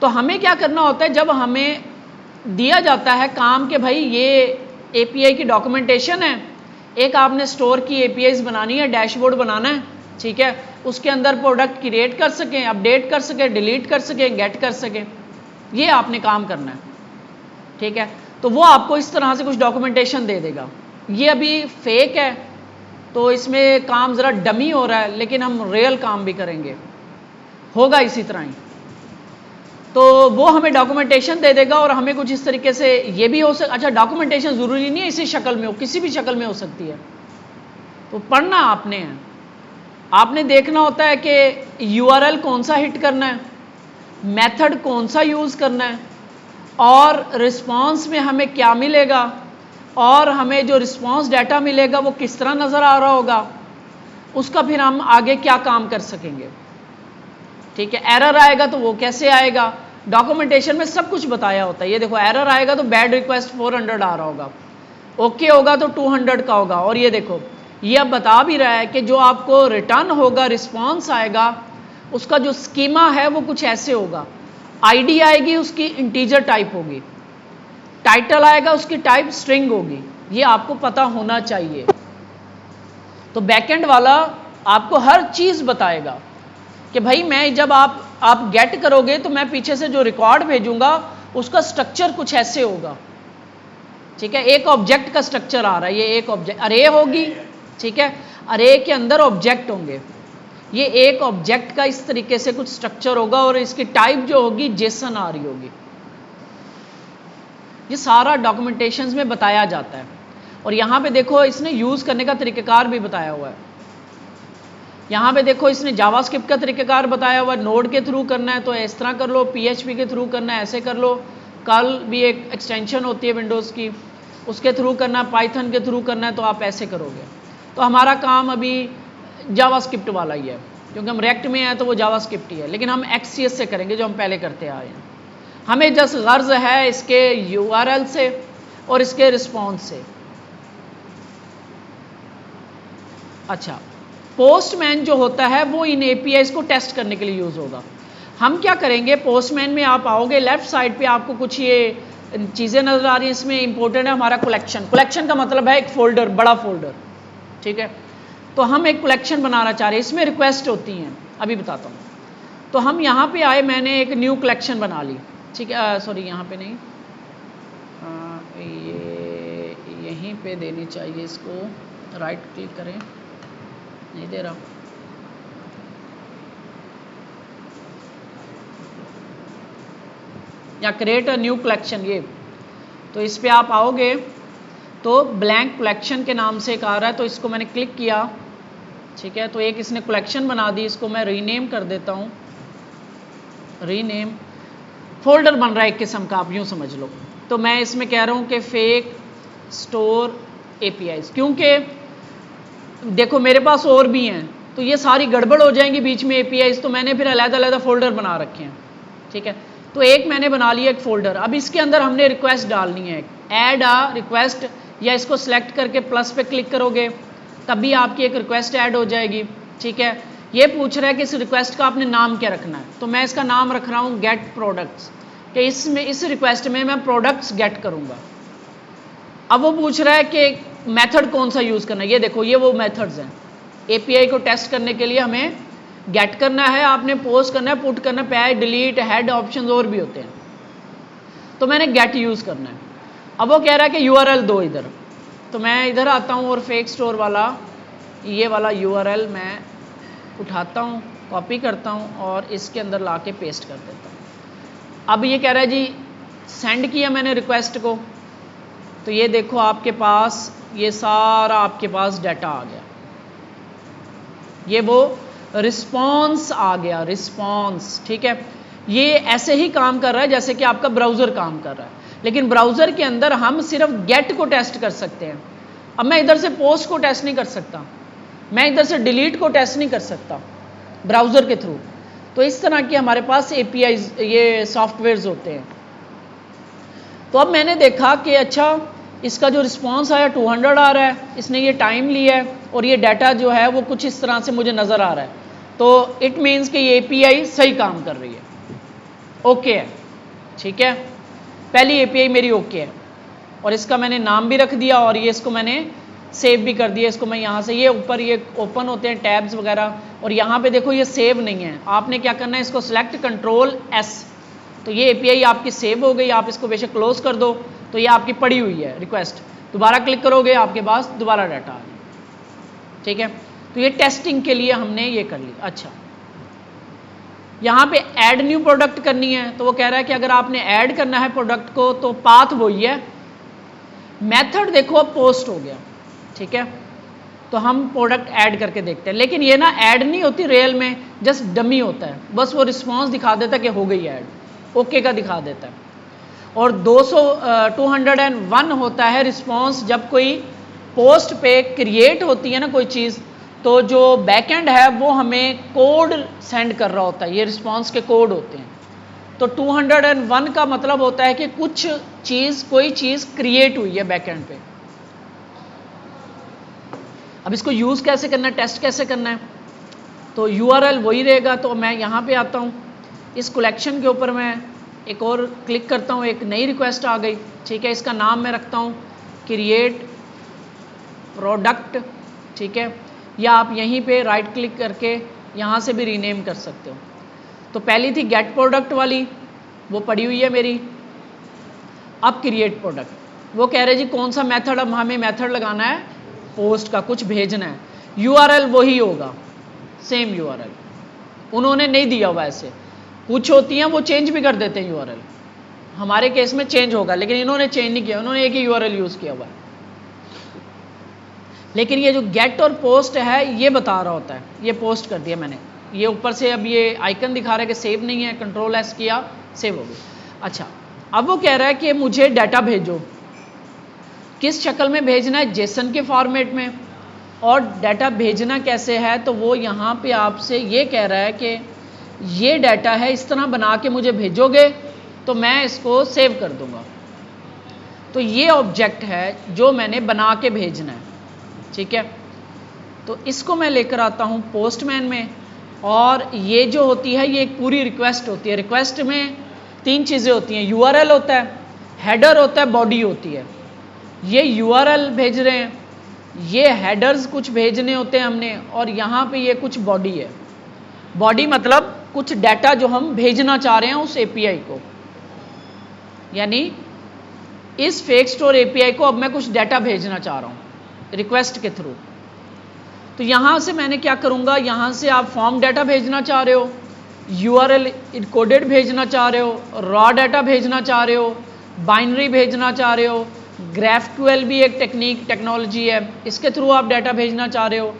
तो हमें क्या करना होता है, जब हमें दिया जाता है काम कि भाई ये एपीआई की डॉक्यूमेंटेशन है, एक आपने स्टोर की एपीआईज बनानी है, डैशबोर्ड बनाना है, ठीक है, उसके अंदर प्रोडक्ट क्रिएट कर सकें, अपडेट कर सकें, डिलीट कर सकें, गेट कर सकें, ये आपने काम करना है, ठीक है। तो वो आपको इस तरह से कुछ डॉक्यूमेंटेशन दे देगा। ये अभी फेक है तो इसमें काम ज़रा डमी हो रहा है, लेकिन हम रियल काम भी करेंगे, होगा इसी तरह ही। तो वो हमें डॉक्यूमेंटेशन दे देगा और हमें कुछ इस तरीके से ये भी हो सकता, अच्छा डॉक्यूमेंटेशन ज़रूरी नहीं है इसी शक्ल में हो, किसी भी शक्ल में हो सकती है। तो पढ़ना आपने है, आपने देखना होता है कि यूआरएल कौन सा हिट करना है, मेथड कौन सा यूज़ करना है, और रिस्पॉन्स में हमें क्या मिलेगा, और हमें जो रिस्पॉन्स डाटा मिलेगा वो किस तरह नज़र आ रहा होगा, उसका फिर हम आगे क्या काम कर सकेंगे, ठीक है। एरर आएगा तो वो कैसे आएगा, डॉक्यूमेंटेशन में सब कुछ बताया होता है। ये देखो एरर आएगा तो बैड रिक्वेस्ट 400 आ रहा होगा, ओके होगा तो 200 का होगा, और ये देखो ये अब बता भी रहा है कि जो आपको रिटर्न होगा, रिस्पॉन्स आएगा, उसका जो स्कीमा है वो कुछ ऐसे होगा, आईडी आएगी उसकी इंटीजर टाइप होगी, टाइटल आएगा उसकी टाइप स्ट्रिंग होगी, ये आपको पता होना चाहिए। तो बैकएंड वाला आपको हर चीज़ बताएगा कि भाई मैं जब आप गेट करोगे तो मैं पीछे से जो रिकॉर्ड भेजूंगा उसका स्ट्रक्चर कुछ ऐसे होगा, ठीक है। एक ऑब्जेक्ट का स्ट्रक्चर आ रहा है, ये एक ऑब्जेक्ट अरे होगी, ठीक है, अरे के अंदर ऑब्जेक्ट होंगे, ये एक ऑब्जेक्ट का इस तरीके से कुछ स्ट्रक्चर होगा और इसकी टाइप जो होगी जेसन आ रही होगी। ये सारा डॉक्यूमेंटेशंस में बताया जाता है। और यहाँ पे देखो इसने यूज़ करने का तरीक़ेकार भी बताया हुआ है। यहाँ पे देखो इसने जावास्क्रिप्ट का तरीक़ेकार बताया हुआ है, नोड के थ्रू करना है तो इस तरह कर लो, पीएचपी के थ्रू करना है ऐसे कर लो, कर्ल भी एक एक्सटेंशन होती है विंडोज़ की, उसके थ्रू करना है, पाइथन के थ्रू करना है तो आप ऐसे करोगे। तो हमारा काम अभी जावास्क्रिप्ट वाला ही है, क्योंकि हम रिएक्ट में हैं तो वो जावास्क्रिप्ट ही है, लेकिन हम एक्ससीएस से करेंगे जो हम पहले करते आए हैं। हमें जस्ट गर्ज है इसके यूआरएल से और इसके रिस्पॉन्स से। अच्छा, पोस्टमैन जो होता है वो इन एपीआईज को टेस्ट करने के लिए यूज़ होगा। हम क्या करेंगे, पोस्टमैन में आप आओगे, लेफ्ट साइड पे आपको कुछ ये चीज़ें नज़र आ रही हैं, इसमें इंपॉर्टेंट है हमारा कलेक्शन। कलेक्शन का मतलब है एक फोल्डर, बड़ा फोल्डर, ठीक है। तो हम एक कलेक्शन बनाना चाह रहे हैं, इसमें रिक्वेस्ट होती हैं, अभी बताता हूँ। तो हम यहाँ पे आए, मैंने एक न्यू कलेक्शन बना ली, ठीक है, सॉरी यहाँ पे नहीं, ये यहीं पे देनी चाहिए इसको, राइट क्लिक करें, नहीं दे रहा, या क्रिएट अ न्यू कलेक्शन, ये तो इस पे आप आओगे तो ब्लैंक कलेक्शन के नाम से एक आ रहा है, तो इसको मैंने क्लिक किया, ठीक है। तो एक इसने कलेक्शन बना दी, इसको मैं रीनेम कर देता हूँ, रीनेम, फोल्डर बन रहा है एक किस्म का, आप यूँ समझ लो। तो मैं इसमें कह रहा हूँ कि फेक स्टोर एपीआईज, क्योंकि देखो मेरे पास और भी हैं तो ये सारी गड़बड़ हो जाएंगी बीच में एपीआईज, तो मैंने फिर अलग-अलग फोल्डर बना रखे हैं, ठीक है। तो एक मैंने बना लिया एक फोल्डर, अब इसके अंदर हमने रिक्वेस्ट डालनी है, ऐड अ रिक्वेस्ट, या इसको सिलेक्ट करके प्लस पे क्लिक करोगे तभी आपकी एक रिक्वेस्ट ऐड हो जाएगी, ठीक है। ये पूछ रहा है कि इस रिक्वेस्ट का आपने नाम क्या रखना है, तो मैं इसका नाम रख रहा हूँ गेट प्रोडक्ट्स, कि इसमें इस रिक्वेस्ट में मैं प्रोडक्ट्स गेट करूँगा। अब वो पूछ रहा है कि मेथड कौन सा यूज़ करना है, ये देखो ये वो मेथड्स हैं, एपीआई को टेस्ट करने के लिए हमें गेट करना है, आपने पोस्ट करना है, पुट करना है, पैच, डिलीट, हेड ऑप्शंस और भी होते हैं, तो मैंने गेट यूज़ करना है। अब वो कह रहा है कि यूआरएल दो इधर, तो मैं इधर आता हूँ और फेक स्टोर वाला ये वाला यूआरएल मैं उठाता हूँ, कॉपी करता हूँ और इसके अंदर ला के पेस्ट कर देता हूँ। अब ये कह रहा है जी सेंड किया मैंने रिक्वेस्ट को, तो ये देखो आपके पास ये सारा आपके पास डाटा आ गया, ये वो रिस्पॉन्स आ गया, रिस्पॉन्स, ठीक है। ये ऐसे ही काम कर रहा है जैसे कि आपका ब्राउज़र काम कर रहा है, लेकिन ब्राउज़र के अंदर हम सिर्फ गेट को टेस्ट कर सकते हैं। अब मैं इधर से पोस्ट को टेस्ट नहीं कर सकता, मैं इधर से डिलीट को टेस्ट नहीं कर सकता ब्राउज़र के थ्रू। तो इस तरह की हमारे पास एपीआईज, ये सॉफ्टवेयर्स होते हैं। तो अब मैंने देखा कि अच्छा इसका जो रिस्पॉन्स आया 200 आ रहा है, इसने ये टाइम लिया है और ये डाटा जो है वो कुछ इस तरह से मुझे नज़र आ रहा है, तो इट मीन्स कि ये एपीआई सही काम कर रही है। ओके है, ठीक है, पहली एपीआई मेरी ओके है और इसका मैंने नाम भी रख दिया और ये इसको मैंने सेव भी कर दिया। इसको मैं यहाँ से, ये ऊपर ये ओपन होते हैं टैब्स वगैरह, और यहाँ पे देखो ये सेव नहीं है, आपने क्या करना है, इसको सिलेक्ट कंट्रोल एस, तो ये एपीआई आपकी सेव हो गई। आप इसको बेशक क्लोज कर दो, तो ये आपकी पड़ी हुई है रिक्वेस्ट, दोबारा क्लिक करोगे आपके पास दोबारा डाटा आ गया, ठीक है। तो ये टेस्टिंग के लिए हमने ये कर लिया। अच्छा, यहाँ पे ऐड न्यू प्रोडक्ट करनी है, तो वो कह रहा है कि अगर आपने ऐड करना है प्रोडक्ट को तो पाथ वही है, मेथड देखो अब पोस्ट हो गया, ठीक है। तो हम प्रोडक्ट ऐड करके देखते हैं, लेकिन ये ना ऐड नहीं होती रियल में, जस्ट डमी होता है, बस वो रिस्पॉन्स दिखा देता है कि हो गई ऐड, ओके का दिखा देता है। और 201 होता है रिस्पॉन्स जब कोई पोस्ट पे क्रिएट होती है ना कोई चीज़, तो जो बैकएंड है वो हमें कोड सेंड कर रहा होता है, ये रिस्पॉन्स के कोड होते हैं। तो 201 का मतलब होता है कि कुछ चीज़, कोई चीज़ क्रिएट हुई है बैकएंड पे। अब इसको यूज़ कैसे करना है, टेस्ट कैसे करना है, तो URL वही रहेगा। तो मैं यहाँ पे आता हूँ, इस कलेक्शन के ऊपर मैं एक और क्लिक करता हूँ, एक नई रिक्वेस्ट आ गई, ठीक है। इसका नाम मैं रखता हूँ क्रिएट प्रोडक्ट, ठीक है, या आप यहीं पे राइट क्लिक करके यहाँ से भी रीनेम कर सकते हो। तो पहली थी गेट प्रोडक्ट वाली, वो पड़ी हुई है मेरी। अब क्रिएट प्रोडक्ट, वो कह रहे जी कौन सा मेथड, अब हमें मेथड लगाना है पोस्ट का, कुछ भेजना है। URL वही होगा, सेम URL, उन्होंने नहीं दिया हुआ ऐसे, कुछ होती हैं वो चेंज भी कर देते हैं URL, हमारे केस में चेंज होगा, लेकिन इन्होंने चेंज नहीं किया, उन्होंने एक ही URL यूज़ किया हुआ है। लेकिन ये जो गेट और पोस्ट है ये बता रहा होता है, ये पोस्ट कर दिया मैंने, ये ऊपर से अब ये आइकन दिखा रहा है कि सेव नहीं है, कंट्रोल एस किया, सेव हो गई। अच्छा, अब वो कह रहा है कि मुझे डाटा भेजो, किस शक्ल में भेजना है, जेसन के फॉर्मेट में, और डाटा भेजना कैसे है, तो वो यहाँ पे आपसे ये कह रहा है कि ये डाटा है, इस तरह बना के मुझे भेजोगे तो मैं इसको सेव कर दूंगा। तो ये ऑब्जेक्ट है जो मैंने बना के भेजना है, ठीक है। तो इसको मैं लेकर आता हूँ पोस्टमैन में, और ये जो होती है ये एक पूरी रिक्वेस्ट होती है। रिक्वेस्ट में 3 चीज़ें होती हैं, URL होता है, हेडर होता है, बॉडी होती है। ये URL भेज रहे हैं, ये हेडर्स कुछ भेजने होते हैं हमने, और यहाँ पे ये कुछ बॉडी है। बॉडी मतलब कुछ डाटा जो हम भेजना चाह रहे हैं उस API को, यानी इस फेक स्टोर API को अब मैं कुछ डाटा भेजना चाह रहा हूँ रिक्वेस्ट के थ्रू। तो यहाँ से मैंने क्या करूँगा, यहाँ से आप फॉर्म डाटा भेजना चाह रहे हो, URL इनकोडेड भेजना चाह रहे हो, रॉ डाटा भेजना चाह रहे हो, बाइनरी भेजना चाह रहे हो, GraphQL भी एक टेक्नोलॉजी है, इसके थ्रू आप डाटा भेजना चाह रहे हो।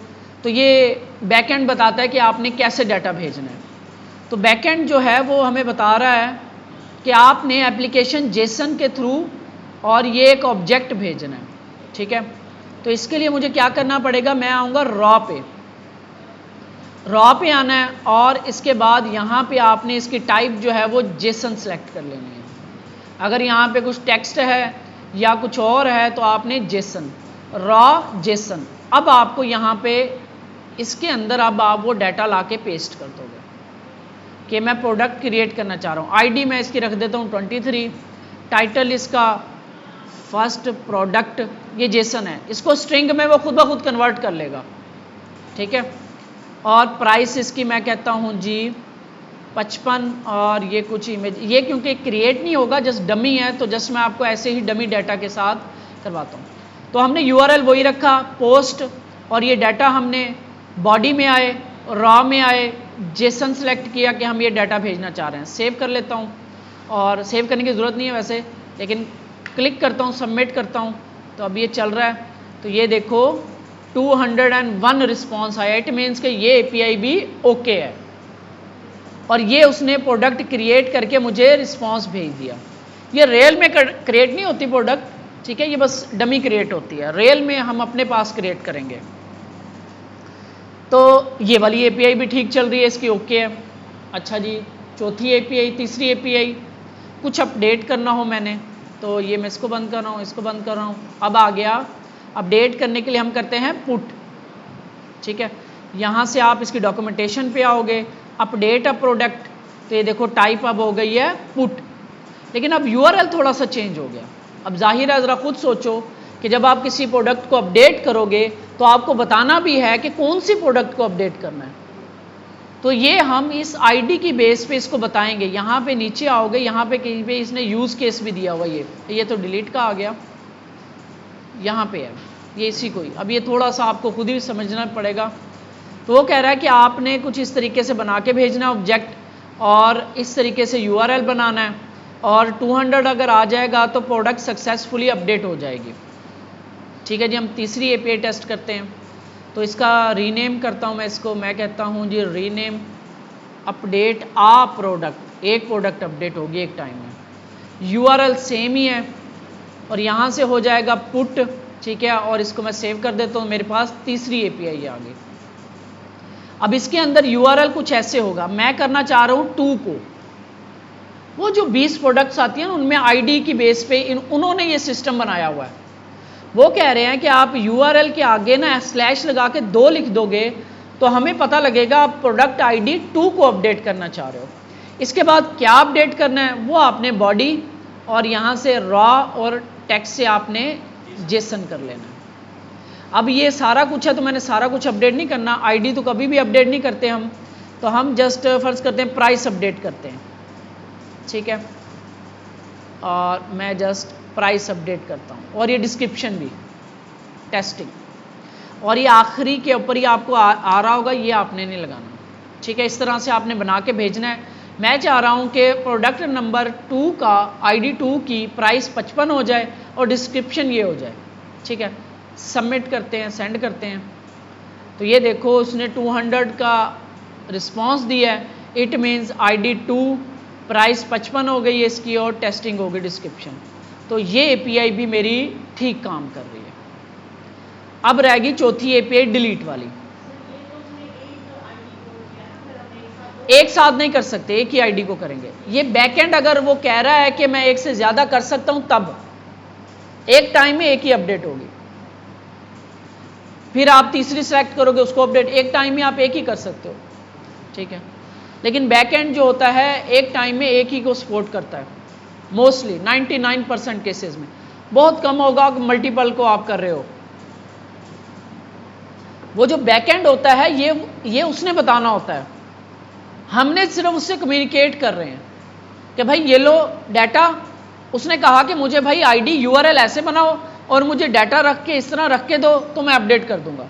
तो ये बैकएंड बताता है कि आपने कैसे डाटा भेजना है। तो बैकएंड जो है वो हमें बता रहा है कि आपने एप्लीकेशन जेसन के थ्रू और ये एक ऑब्जेक्ट भेजना है, ठीक है। तो इसके लिए मुझे क्या करना पड़ेगा, मैं आऊँगा रॉ पे आना है, और इसके बाद यहाँ पे आपने इसकी टाइप जो है वो जेसन सेलेक्ट कर लेनी है। अगर यहाँ पे कुछ टेक्स्ट है या कुछ और है तो आपने जेसन, रॉ जेसन। अब आपको यहाँ पे इसके अंदर अब आप वो डाटा ला के पेस्ट कर दोगे कि मैं प्रोडक्ट क्रिएट करना चाह रहा हूँ। ID मैं इसकी रख देता हूँ 23, टाइटल इसका फर्स्ट प्रोडक्ट, ये जेसन है, इसको स्ट्रिंग में वो खुद ब खुद कन्वर्ट कर लेगा, ठीक है। और प्राइस इसकी मैं कहता हूँ जी 55, और ये कुछ इमेज, ये क्योंकि क्रिएट नहीं होगा, जस्ट डमी है, तो जस्ट मैं आपको ऐसे ही डमी डाटा के साथ करवाता हूँ। तो हमने URL वही रखा, पोस्ट, और ये डाटा हमने बॉडी में आए, रॉ में आए, जेसन सेलेक्ट किया कि हम ये डाटा भेजना चाह रहे हैं। सेव कर लेता हूँ, और सेव करने की ज़रूरत नहीं है वैसे, लेकिन क्लिक करता हूँ, सबमिट करता हूँ, तो अब ये चल रहा है। तो ये देखो 201 रिस्पॉन्स आया, इट मीन्स कि ये API भी ओके है, और ये उसने प्रोडक्ट क्रिएट करके मुझे रिस्पॉन्स भेज दिया। ये रियल में क्रिएट नहीं होती प्रोडक्ट, ठीक है, ये बस डमी क्रिएट होती है, रियल में हम अपने पास क्रिएट करेंगे। तो ये वाली API भी ठीक चल रही है, इसकी ओके है। अच्छा जी, चौथी API, तीसरी API, कुछ अपडेट करना हो मैंने, तो ये मैं इसको बंद कर रहा हूँ, इसको बंद कर रहा हूँ। अब आ गया अपडेट करने के लिए हम करते हैं पुट, ठीक है। यहाँ से आप इसकी डॉक्यूमेंटेशन पे आओगे, अपडेट अ प्रोडक्ट, तो ये देखो टाइप अब हो गई है पुट, लेकिन अब यूआरएल थोड़ा सा चेंज हो गया। अब जाहिर है ज़रा खुद सोचो कि जब आप किसी प्रोडक्ट को अपडेट करोगे तो आपको बताना भी है कि कौन सी प्रोडक्ट को अपडेट करना है। तो ये हम इस आईडी की बेस पे इसको बताएंगे। यहाँ पे नीचे आओगे, यहाँ पे कहीं पे इसने यूज़ केस भी दिया हुआ, ये तो डिलीट का आ गया, यहाँ पे है ये इसी को ही। अब ये थोड़ा सा आपको खुद ही समझना पड़ेगा। तो वो कह रहा है कि आपने कुछ इस तरीके से बना के भेजना ऑब्जेक्ट, और इस तरीके से यूआरएल बनाना है, और 200 अगर आ जाएगा तो प्रोडक्ट सक्सेसफुली अपडेट हो जाएगी। ठीक है जी, हम तीसरी एपीआई टेस्ट करते हैं। तो इसका रीनेम करता हूँ मैं इसको, मैं कहता हूँ जी रीनेम अपडेट आ प्रोडक्ट, एक प्रोडक्ट अपडेट होगी एक टाइम में। यूआरएल सेम ही है और यहाँ से हो जाएगा पुट, ठीक है, और इसको मैं सेव कर देता हूँ। मेरे पास तीसरी एपीआई आ गई। अब इसके अंदर यूआरएल कुछ ऐसे होगा, मैं करना चाह रहा हूँ 2 को। वो जो 20 प्रोडक्ट्स आती हैं उनमें आईडी की बेस पे उन्होंने ये सिस्टम बनाया हुआ है। वो कह रहे हैं कि आप यूआरएल के आगे ना स्लैश लगा के 2 लिख दोगे तो हमें पता लगेगा आप प्रोडक्ट आईडी 2 को अपडेट करना चाह रहे हो। इसके बाद क्या अपडेट करना है वो आपने बॉडी और यहाँ से रॉ और टेक्स्ट से आपने जेसन कर लेना है। अब ये सारा कुछ है तो मैंने सारा कुछ अपडेट नहीं करना, आईडी तो कभी भी अपडेट नहीं करते हम, तो हम जस्ट फर्ज करते हैं प्राइस अपडेट करते हैं, ठीक है, और मैं जस्ट प्राइस अपडेट करता हूँ, और ये डिस्क्रिप्शन भी टेस्टिंग, और ये आखिरी के ऊपर ही आपको आ रहा होगा, ये आपने नहीं लगाना, ठीक है। इस तरह से आपने बना के भेजना है। मैं चाह रहा हूँ कि प्रोडक्ट नंबर 2 का आईडी 2 की प्राइस 55 हो जाए और डिस्क्रिप्शन ये हो जाए, ठीक है। सबमिट करते हैं, सेंड करते हैं, तो ये देखो उसने 200 का रिस्पॉन्स दिया है। इट मीन्स आईडी 2 प्राइस 55 हो गई है इसकी और टेस्टिंग हो गई डिस्क्रिप्शन। तो ये एपीआई भी मेरी ठीक काम कर रही है। अब रहेगी चौथी एपीआई डिलीट वाली। एक साथ नहीं कर सकते, एक ही आईडी को करेंगे। ये बैकएंड अगर वो कह रहा है कि मैं एक से ज़्यादा कर सकता हूं तब एक टाइम में एक ही अपडेट होगी, फिर आप तीसरी सेलेक्ट करोगे उसको अपडेट, एक टाइम में आप एक ही कर सकते हो, ठीक है। लेकिन बैकएंड जो होता है एक टाइम में एक ही को सपोर्ट करता है मोस्टली 99% केसेस में। बहुत कम होगा मल्टीपल को आप कर रहे हो। वो जो बैकएंड होता है ये उसने बताना होता है, हमने सिर्फ उससे कम्युनिकेट कर रहे हैं कि भाई ये लो डाटा। उसने कहा कि मुझे भाई आईडी यूआरएल ऐसे बनाओ और मुझे डाटा रख के इस तरह रख के दो तो मैं अपडेट कर दूंगा।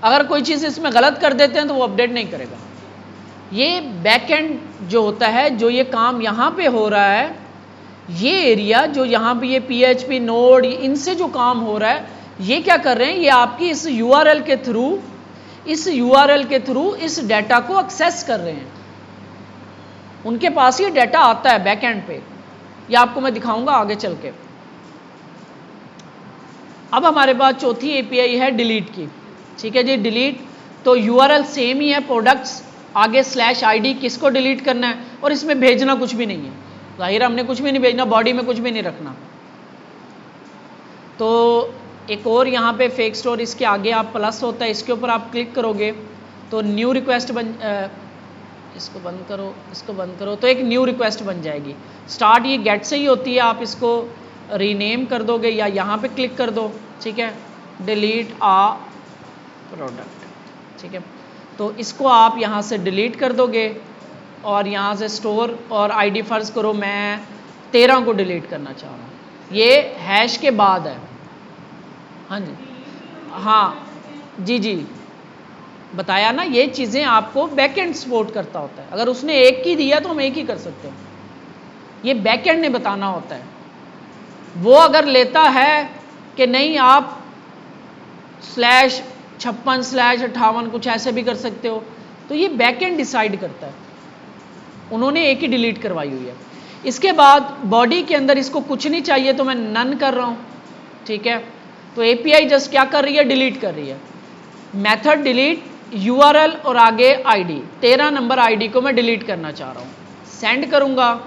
अगर कोई चीज़ इसमें गलत कर देते हैं तो वो अपडेट नहीं करेगा। ये बैकएंड जो होता है, जो ये काम यहाँ पे हो रहा है, ये एरिया जो यहाँ पे ये पीएचपी नोड इनसे जो काम हो रहा है, ये क्या कर रहे हैं, ये आपकी इस यूआरएल के थ्रू इस डाटा को एक्सेस कर रहे हैं। उनके पास ये डाटा आता है बैकएंड पे, ये आपको मैं दिखाऊंगा आगे चल के। अब हमारे पास चौथी एपीआई है डिलीट की, ठीक है जी। डिलीट तो यूआरएल सेम ही है, प्रोडक्ट्स आगे स्लैश आईडी, किसको डिलीट करना है, और इसमें भेजना कुछ भी नहीं है, जाहिर हमने कुछ भी नहीं भेजना, बॉडी में कुछ भी नहीं रखना। तो एक और यहाँ पे फेक स्टोर, इसके आगे आप प्लस होता है, इसके ऊपर आप क्लिक करोगे तो न्यू रिक्वेस्ट इसको बंद करो तो एक न्यू रिक्वेस्ट बन जाएगी। स्टार्ट ये गेट से ही होती है, आप इसको रीनेम कर दोगे या यहाँ पे क्लिक कर दो, ठीक है, डिलीट आ प्रोडक्ट, ठीक है। तो इसको आप यहाँ से डिलीट कर दोगे और यहाँ से स्टोर और आईडी फर्ज करो मैं 13 को डिलीट करना चाह रहा हूँ, ये हैश के बाद है। हाँ जी, हाँ जी बताया ना, ये चीज़ें आपको बैकएंड सपोर्ट करता होता है। अगर उसने एक ही दिया तो हम एक ही कर सकते हैं, ये बैकएंड ने बताना होता है। वो अगर लेता है कि नहीं आप /56/58 कुछ ऐसे भी कर सकते हो, तो ये बैकएंड डिसाइड करता है। उन्होंने एक ही डिलीट करवाई हुई है। इसके बाद बॉडी के अंदर इसको कुछ नहीं चाहिए तो मैं नन कर रहा हूँ, ठीक है। तो एपीआई जस्ट क्या कर रही है, डिलीट कर रही है। मेथड डिलीट यूआरएल और आगे आईडी, 13 नंबर आईडी को मैं डिलीट करना चाह रहा हूँ, सेंड करूँगा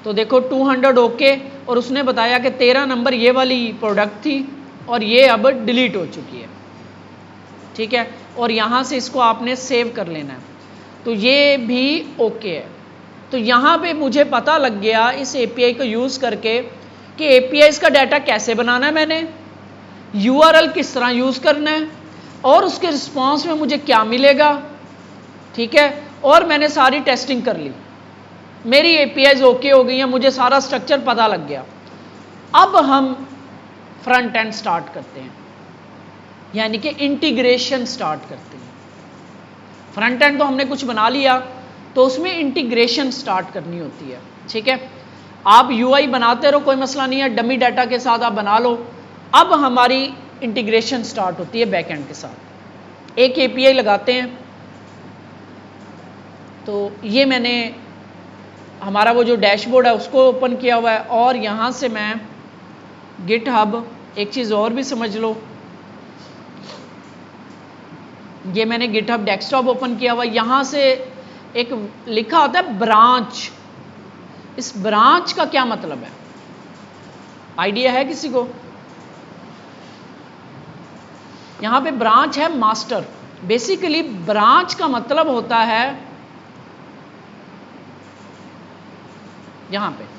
तो देखो 200 ओके, और उसने बताया कि 13 नंबर ये वाली प्रोडक्ट थी और ये अब डिलीट हो चुकी है, ठीक है। और यहाँ से इसको आपने सेव कर लेना है। तो ये भी ओके है। तो यहाँ पे मुझे पता लग गया इस एपीआई को यूज़ करके कि एपीआई का डाटा कैसे बनाना है, मैंने यूआरएल किस तरह यूज़ करना है और उसके रिस्पॉन्स में मुझे क्या मिलेगा, ठीक है। और मैंने सारी टेस्टिंग कर ली, मेरी एपीआईज ओके हो गई हैं, मुझे सारा स्ट्रक्चर पता लग गया। अब हम फ्रंट एंड स्टार्ट करते हैं, यानी कि इंटीग्रेशन स्टार्ट करते हैं। फ्रंट एंड तो हमने कुछ बना लिया, तो उसमें इंटीग्रेशन स्टार्ट करनी होती है, ठीक है। आप यूआई बनाते रहो, कोई मसला नहीं है, डमी डाटा के साथ आप बना लो। अब हमारी इंटीग्रेशन स्टार्ट होती है बैक एंड के साथ। एक एपीआई लगाते हैं, तो ये मैंने हमारा वो जो डैशबोर्ड है उसको ओपन किया हुआ है, और यहाँ से मैं गिटहब, एक चीज़ और भी समझ लो, ये मैंने गिटहब डेस्कटॉप ओपन किया हुआ है। यहाँ से एक लिखा होता है ब्रांच। इस ब्रांच का क्या मतलब है, आइडिया है किसी को? यहाँ पे ब्रांच है मास्टर। बेसिकली ब्रांच का मतलब होता है, यहाँ पे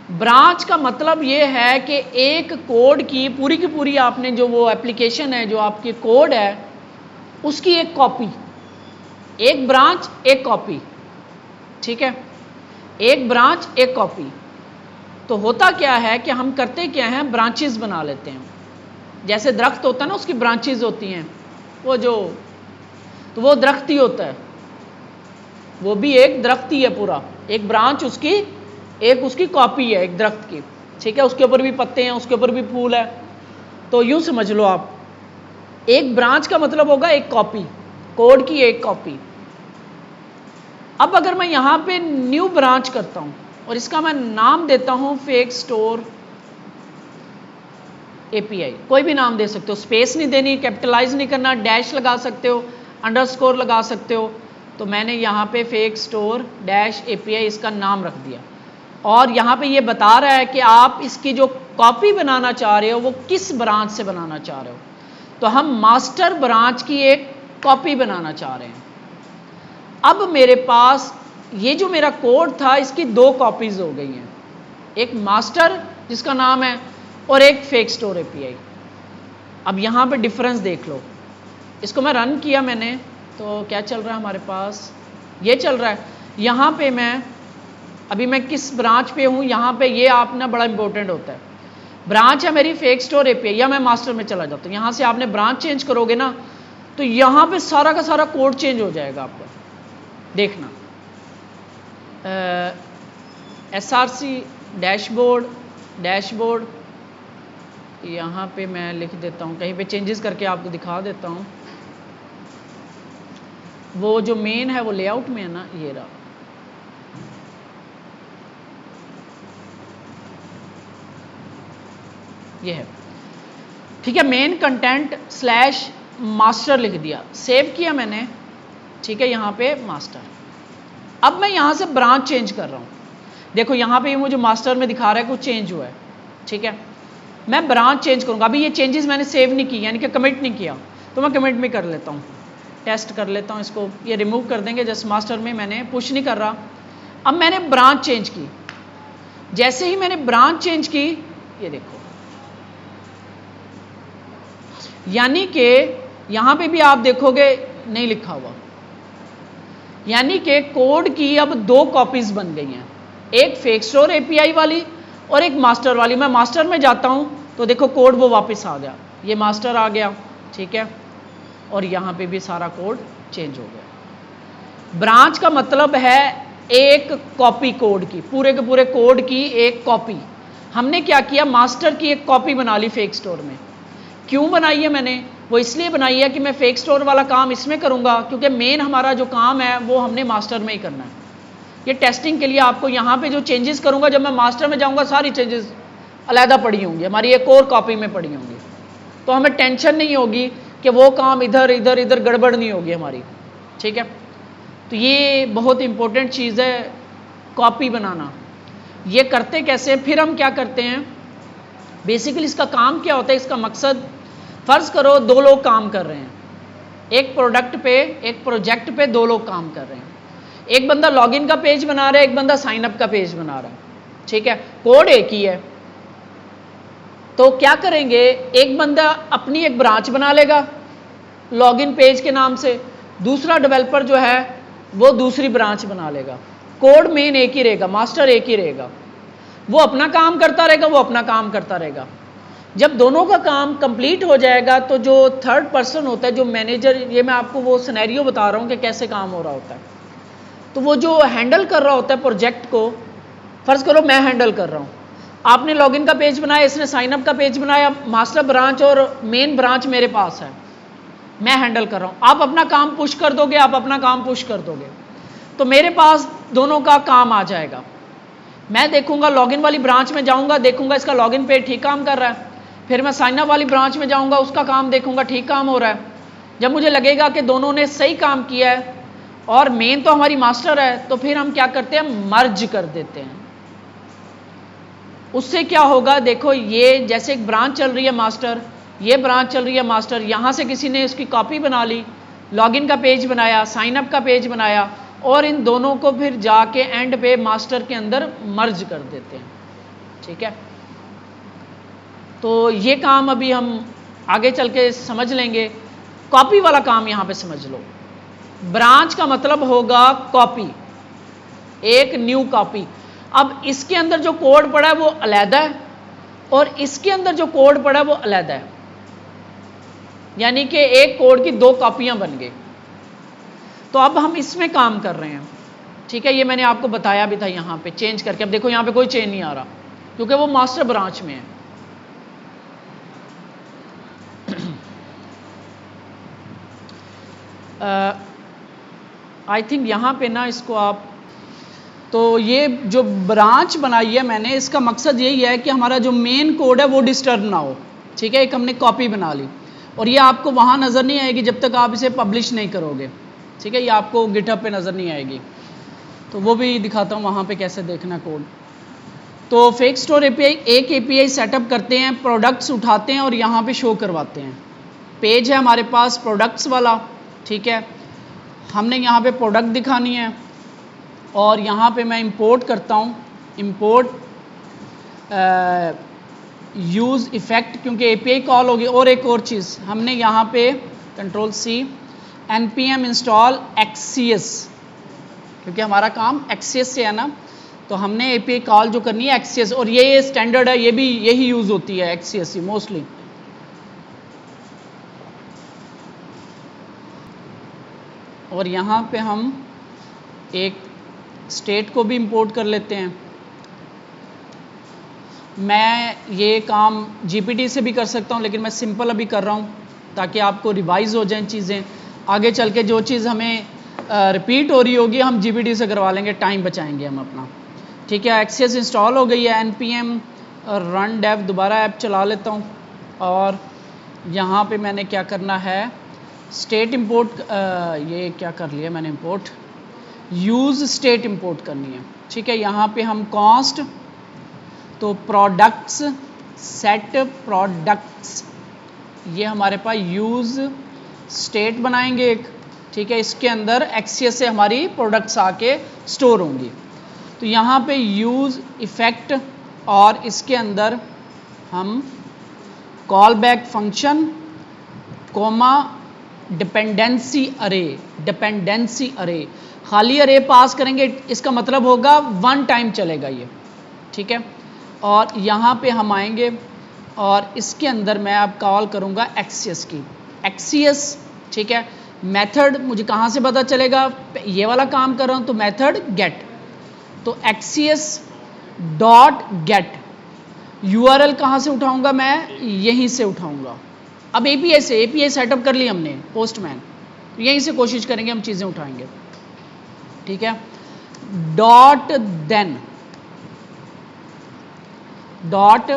ब्रांच का मतलब ये है कि एक कोड की पूरी आपने जो वो एप्लीकेशन है, जो आपकी कोड है, उसकी एक कॉपी, एक ब्रांच एक कॉपी, ठीक है, एक ब्रांच एक कॉपी। तो होता क्या है कि हम करते क्या हैं, ब्रांचेस बना लेते हैं। जैसे दरख्त होता है ना, उसकी ब्रांचेस होती हैं, वो जो, तो वो दरख्त ही होता है, वो भी एक दरख्त ही है पूरा। एक ब्रांच उसकी, एक उसकी कॉपी है एक दरख्त की, ठीक है। उसके ऊपर भी पत्ते हैं, उसके ऊपर भी फूल है। तो यूं समझ लो आप, एक ब्रांच का मतलब होगा एक कॉपी, कोड की एक कॉपी। अब अगर मैं यहां पे न्यू ब्रांच करता हूं और इसका मैं नाम देता हूं फेक स्टोर एपीआई, कोई भी नाम दे सकते हो, स्पेस नहीं देनी, कैपिटलाइज नहीं करना, डैश लगा सकते हो, अंडरस्कोर लगा सकते हो। तो मैंने यहाँ पे फेक स्टोर डैश एपीआई इसका नाम रख दिया, और यहाँ पे ये बता रहा है कि आप इसकी जो कॉपी बनाना चाह रहे हो वो किस ब्रांच से बनाना चाह रहे हो। तो हम मास्टर ब्रांच की एक कॉपी बनाना चाह रहे हैं। अब मेरे पास ये जो मेरा कोड था, इसकी दो कॉपीज हो गई हैं, एक मास्टर जिसका नाम है और एक फेक स्टोर एपीआई। अब यहाँ पे डिफरेंस देख लो, इसको मैं रन किया मैंने, तो क्या चल रहा है हमारे पास, ये चल रहा है। यहाँ पे अभी मैं किस ब्रांच पे हूँ, यहाँ पे ये आपने बड़ा इंपॉर्टेंट होता है। ब्रांच है मेरी फेक स्टोर एपीआई, या मैं मास्टर में चला जाता हूँ। यहाँ से आपने ब्रांच चेंज करोगे ना, तो यहाँ पे सारा का सारा कोड चेंज हो जाएगा आपका, देखना। एसआरसी डैशबोर्ड यहाँ पे मैं लिख देता हूँ, कहीं पे चेंजेस करके आपको दिखा देता हूँ। वो जो मेन है वो लेआउट में है ना, ये रहा, ये है, ठीक है। मेन कंटेंट स्लैश मास्टर लिख दिया, सेव किया मैंने, ठीक है। यहाँ पे मास्टर, अब मैं यहाँ से ब्रांच चेंज कर रहा हूँ। देखो यहाँ पे मुझे मास्टर में दिखा रहा है कुछ चेंज हुआ है, ठीक है। मैं ब्रांच चेंज करूँगा। अभी ये चेंजेस मैंने सेव नहीं की, यानी कि कमिट नहीं किया, तो मैं कमिट भी कर लेता हूँ, टेस्ट कर लेता हूँ इसको। ये रिमूव कर देंगे, जस्ट मास्टर में मैंने पुश नहीं कर रहा। अब मैंने ब्रांच चेंज की, जैसे ही मैंने ब्रांच चेंज की, ये देखो, यानी कि यहाँ पे भी आप देखोगे नहीं लिखा हुआ, यानी कि कोड की अब दो कॉपीज बन गई हैं, एक फेक स्टोर एपीआई वाली और एक मास्टर वाली। मैं मास्टर में जाता हूं तो देखो कोड वो वापस आ गया, ये मास्टर आ गया, ठीक है, और यहाँ पे भी सारा कोड चेंज हो गया। ब्रांच का मतलब है एक कॉपी कोड की, पूरे के पूरे कोड की एक कॉपी। हमने क्या किया, मास्टर की एक कॉपी बना ली फेक स्टोर में। क्यों बनाई है मैंने, वो इसलिए बनाई है कि मैं फेक स्टोर वाला काम इसमें करूंगा, क्योंकि मेन हमारा जो काम है वो हमने मास्टर में ही करना है। ये टेस्टिंग के लिए आपको यहाँ पे जो चेंजेस करूंगा, जब मैं मास्टर में जाऊंगा सारी चेंजेस अलहदा पड़ी होंगी, हमारी एक और कॉपी में पड़ी होंगी, तो हमें टेंशन नहीं होगी कि वो काम इधर इधर इधर गड़बड़ नहीं होगी हमारी, ठीक है। तो ये बहुत इंपॉर्टेंट चीज़ है कॉपी बनाना। ये करते कैसे, फिर हम क्या करते हैं, बेसिकली इसका काम क्या होता है, इसका मकसद, फ़र्ज़ करो दो लोग काम कर रहे हैं, एक प्रोडक्ट पे, एक प्रोजेक्ट पे दो लोग काम कर रहे हैं। एक बंदा लॉगिन का पेज बना रहा है, एक बंदा साइन अप का पेज बना रहा है, ठीक है, कोड एक ही है। तो क्या करेंगे, एक बंदा अपनी एक ब्रांच बना लेगा लॉगिन पेज के नाम से, दूसरा डेवलपर जो है वो दूसरी ब्रांच बना लेगा। कोड मेन एक ही रहेगा, मास्टर एक ही रहेगा, वो अपना काम करता रहेगा, वो अपना काम करता रहेगा। जब दोनों का काम कंप्लीट हो जाएगा तो जो थर्ड पर्सन होता है, जो मैनेजर, ये मैं आपको वो सिनेरियो बता रहा हूँ कि कैसे काम हो रहा होता है। तो वो जो हैंडल कर रहा होता है प्रोजेक्ट को, फर्ज करो मैं हैंडल कर रहा हूँ, आपने लॉगिन का पेज बनाया, इसने साइन अप का पेज बनाया, मास्टर ब्रांच और मेन ब्रांच मेरे पास है, मैं हैंडल कर रहा हूँ। आप अपना काम पुश कर दोगे, आप अपना काम पुश कर दोगे, तो मेरे पास दोनों का काम आ जाएगा। मैं देखूंगा, लॉगिन वाली ब्रांच में जाऊंगा, देखूंगा इसका लॉगिन पेज ठीक काम कर रहा है, फिर मैं साइन अप वाली ब्रांच में जाऊंगा, उसका काम देखूंगा ठीक काम हो रहा है। जब मुझे लगेगा कि दोनों ने सही काम किया है और मेन तो हमारी मास्टर है, तो फिर हम क्या करते हैं, मर्ज कर देते हैं। उससे क्या होगा, देखो ये जैसे एक ब्रांच चल रही है मास्टर, ये ब्रांच चल रही है मास्टर, यहां से किसी ने उसकी कॉपी बना ली, लॉगिन का पेज बनाया, साइन अप का पेज बनाया, और इन दोनों को फिर जाके एंड पे मास्टर के अंदर मर्ज कर देते हैं, ठीक है। तो ये काम अभी हम आगे चल के समझ लेंगे। कॉपी वाला काम यहां पे समझ लो। ब्रांच का मतलब होगा कॉपी, एक न्यू कॉपी। अब इसके अंदर जो कोड पड़ा है वो अलग है, और इसके अंदर जो कोड पड़ा है वो अलग है, यानी कि एक कोड की दो कॉपियां बन गई। तो अब हम इसमें काम कर रहे हैं, ठीक है। ये मैंने आपको बताया भी था यहां पे चेंज करके। अब देखो यहां पे कोई चेंज नहीं आ रहा क्योंकि वो मास्टर ब्रांच में है। आई थिंक यहाँ पे ना इसको आप, तो ये जो ब्रांच बनाई है मैंने, इसका मकसद यही है कि हमारा जो मेन कोड है वो डिस्टर्ब ना हो, ठीक है। एक हमने कॉपी बना ली, और ये आपको वहाँ नज़र नहीं आएगी जब तक आप इसे पब्लिश नहीं करोगे, ठीक है। ये आपको गिटहब पे नज़र नहीं आएगी, तो वो भी दिखाता हूँ वहाँ पे कैसे देखना कोड। तो फेक स्टोर एपीआई, एक एपीआई सेटअप करते हैं, प्रोडक्ट्स उठाते हैं और यहाँ पे शो करवाते हैं। पेज है हमारे पास प्रोडक्ट्स वाला, ठीक है। हमने यहाँ पे प्रोडक्ट दिखानी है, और यहाँ पे मैं इंपोर्ट करता हूँ, इंपोर्ट यूज़ इफ़ेक्ट, क्योंकि एपीआई कॉल होगी। और एक और चीज़ हमने यहाँ पे कंट्रोल सी npm इंस्टॉल एक्सीएस, क्योंकि हमारा काम एक्सीएस से है ना, तो हमने एपीआई कॉल जो करनी है एक्सीएस, और ये स्टैंडर्ड है, ये भी यही यूज़ होती है एक्सीएस ही मोस्टली। और यहाँ पे हम एक स्टेट को भी इंपोर्ट कर लेते हैं। मैं ये काम जीपीटी से भी कर सकता हूँ, लेकिन मैं सिंपल अभी कर रहा हूँ ताकि आपको रिवाइज हो जाएं चीज़ें। आगे चल के जो चीज़ हमें रिपीट हो रही होगी हम जीपीटी से करवा लेंगे, टाइम बचाएंगे हम अपना, ठीक है। एक्सेस इंस्टॉल हो गई है, npm रन डेव, दोबारा ऐप चला लेता हूँ। और यहाँ पे मैंने क्या करना है, स्टेट इंपोर्ट, ये क्या कर लिया मैंने, इंपोर्ट यूज़ स्टेट इंपोर्ट करनी है, ठीक है। यहाँ पे हम कॉस्ट, तो प्रोडक्ट्स सेट प्रोडक्ट्स, ये हमारे पास यूज़ स्टेट बनाएंगे एक, ठीक है। इसके अंदर एक्सीएस से हमारी प्रोडक्ट्स आके स्टोर होंगी। तो यहाँ पे यूज़ इफ़ेक्ट, और इसके अंदर हम callback function comma dependency array, dependency array, खाली अरे पास करेंगे, इसका मतलब होगा वन टाइम चलेगा ये, ठीक है। और यहाँ पे हम आएंगे और इसके अंदर मैं अब कॉल करूँगा एक्सीएस की, एक्सीएस, ठीक है। मेथड मुझे कहाँ से पता चलेगा, ये वाला काम कर रहा हूँ तो मेथड गेट, तो एक्सीएस डॉट गेट, यूआरएल कहाँ से उठाऊँगा, मैं यहीं से उठाऊँगा। अब एपीआई से, एपीआई सेटअप कर ली हमने पोस्टमैन, तो यहीं से कोशिश करेंगे हम चीज़ें उठाएंगे, ठीक है। Dot then, dot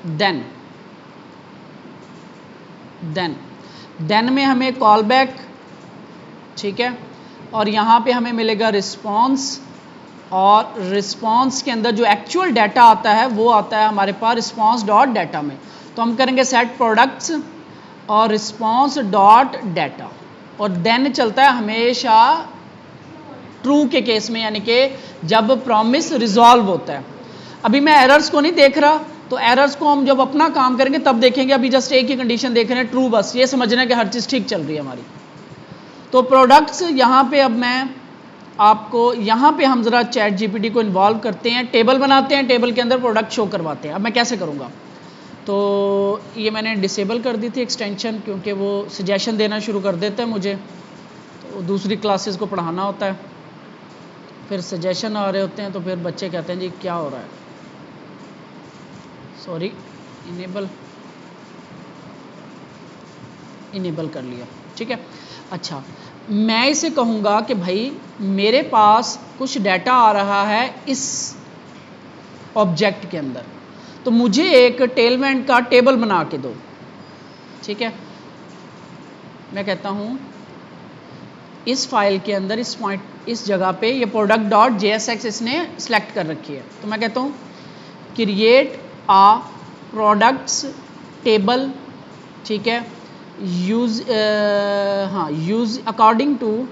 then, then, then में हमें कॉल बैक, ठीक है। और यहाँ पे हमें मिलेगा रिस्पॉन्स, और रिस्पॉन्स के अंदर जो एक्चुअल डाटा आता है वो आता है हमारे पास रिस्पॉन्स डॉट डाटा में। तो हम करेंगे सेट प्रोडक्ट्स और रिस्पॉन्स डॉट डाटा, और देन चलता है हमेशा ट्रू के केस में, यानी कि जब प्रॉमिस रिजॉल्व होता है। अभी मैं एरर्स को नहीं देख रहा, तो एरर्स को हम जब अपना काम करेंगे तब देखेंगे। अभी जस्ट एक ही कंडीशन देख रहे हैं, ट्रू, बस ये समझना है कि हर चीज़ ठीक चल रही है हमारी। तो प्रोडक्ट्स यहाँ पे अब मैं आपको यहाँ पे हम ज़रा चैट जीपीटी को इन्वॉल्व करते हैं, टेबल बनाते हैं, टेबल के अंदर प्रोडक्ट शो करवाते हैं। अब मैं कैसे करूँगा, तो ये मैंने डिसेबल कर दी थी एक्सटेंशन, क्योंकि वो सजेशन देना शुरू कर देता है मुझे, तो दूसरी क्लासेस को पढ़ाना होता है, फिर सजेशन आ रहे होते हैं, तो फिर बच्चे कहते हैं जी क्या हो रहा है, सॉरी इनेबल कर लिया, ठीक है। अच्छा, मैं इसे कहूँगा कि भाई मेरे पास कुछ डाटा आ रहा है इस ऑब्जेक्ट के अंदर, तो मुझे एक टेलमेंट का टेबल बना के दो, ठीक है। मैं कहता हूँ इस फाइल के अंदर इस पॉइंट, इस जगह पे ये प्रोडक्ट डॉट JSX इसने सेलेक्ट कर रखी है, तो मैं कहता हूँ क्रिएट आ प्रोडक्ट्स टेबल, ठीक है, यूज़ यूज़ अकॉर्डिंग टू,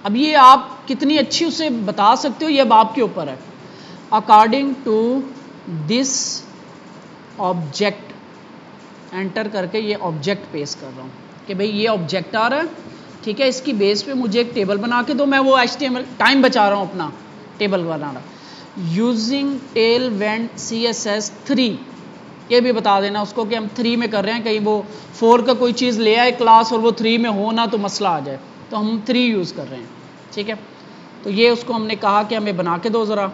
अब ये आप कितनी अच्छी उसे बता सकते हो, ये अब आपके ऊपर है। According to this object, enter करके ये ऑब्जेक्ट पेश कर रहा हूँ कि भाई ये ऑब्जेक्ट आ रहा है, ठीक है, इसकी बेस पे मुझे एक टेबल बना के दो। मैं वो HTML टाइम बचा रहा हूँ अपना टेबल बनाना, यूजिंग टेलवेंट CSS 3, ये भी बता देना उसको कि हम 3 में कर रहे हैं, कहीं वो 4 का कोई चीज़ ले आए क्लास और वो 3 में हो ना तो मसला आ जाए, तो हम 3 यूज़ कर रहे हैं, ठीक है। तो ये उसको हमने कहा कि हमें बना के दो ज़रा,